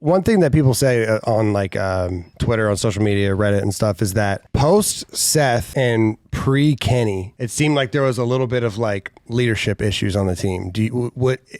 One thing that people say on like Twitter, on social media, Reddit and stuff is that post Seth and pre Kenny, it seemed like there was a little bit of like leadership issues on the team.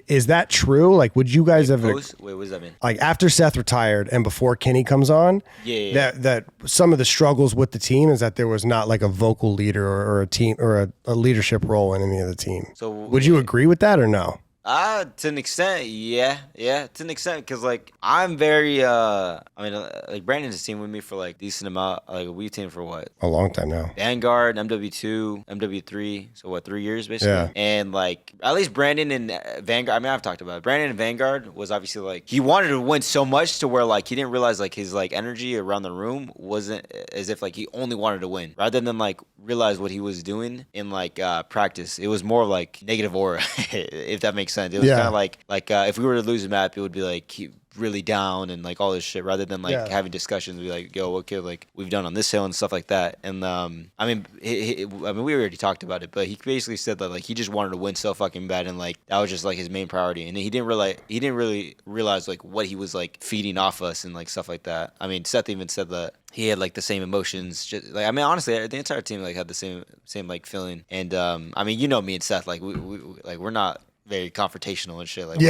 Is that true? Like, would you guys have? Wait, what does that mean? Like after Seth retired and before Kenny comes on, that some of the struggles with the team is that there was not like a vocal leader or a team or a leadership role in any of the team. So would you agree with that or no? To an extent, yeah, to an extent, because like I'm very, like Brandon's team with me for like decent amount, like we've teamed for what? A long time now. Vanguard, MW2, MW3, so what, 3 years basically? Yeah. And like at least Brandon and Vanguard, I mean I've talked about it. Brandon and Vanguard was obviously like he wanted to win so much to where like he didn't realize like his like energy around the room wasn't as if like he only wanted to win, rather than like realize what he was doing in like practice. It was more like negative aura, if that makes sense. It was kind of like if we were to lose a map, it would be like really down and like all this shit, rather than like having discussions, be like, yo, what could like we've done on this hill and stuff like that. And I mean we already talked about it, but he basically said that like he just wanted to win so fucking bad, and like that was just like his main priority, and he didn't really realize like what he was like feeding off us and like stuff like that. I mean, Seth even said that he had like the same emotions, just like, I mean, honestly, the entire team like had the same like feeling. And I mean, you know, me and Seth, like we're not very confrontational and shit. Like we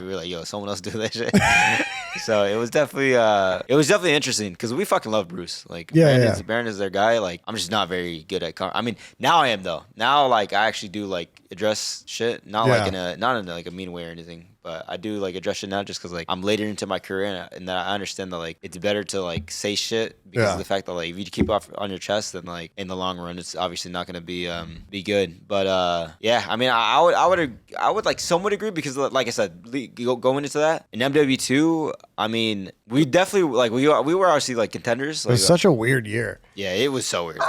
were like, yo, someone else do that shit. So it was definitely interesting because we fucking love Bruce. Like Brandon's their guy. Like I'm just not very good at. I mean, now I am though. Now like I actually do like address shit, not in like a mean way or anything. But I do like address it now just because like I'm later into my career and that I understand that like it's better to like say shit because of the fact that like if you keep off on your chest, then like in the long run it's obviously not gonna be good. But yeah, I mean I would like somewhat agree because like I said, going into that in MW2, I mean we definitely like we were obviously like contenders. Like, it was such a weird year. Yeah, it was so weird.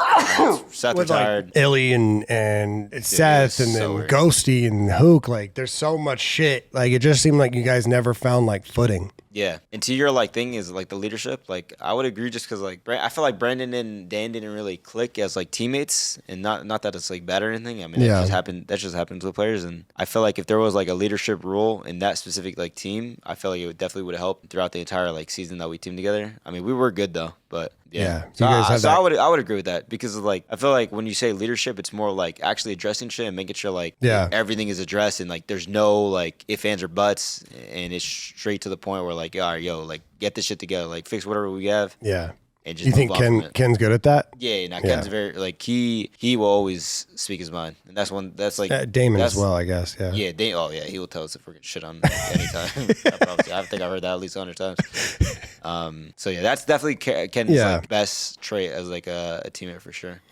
Seth with retired. Like Illy and Seth and then weird. Ghosty and Hook. Like there's so much shit. Like it just seemed like you guys never found like footing. Yeah, and to your like thing is like the leadership. Like I would agree just because like I feel like Brandon and Dan didn't really click as like teammates, and not that it's like bad or anything. I mean, it just happened. That just happens with players, and I feel like if there was like a leadership role in that specific like team, I feel like it definitely would have helped throughout the entire like season that we teamed together. I mean, we were good though, but. Yeah, so I would agree with that because of, like I feel like when you say leadership, it's more like actually addressing shit and making sure like everything is addressed and like there's no like ifs, ands, or buts, and it's straight to the point where like, all right, yo, like get this shit together, like fix whatever we have. Yeah. And just you think Ken's good at that? Yeah, Ken's very like he will always speak his mind, and that's like Damon as well, I guess. Yeah. Yeah, he will tell us if we're getting shit on like, anytime. I think I heard that at least 100 times. So yeah, that's definitely Ken's like best trait as like a teammate for sure.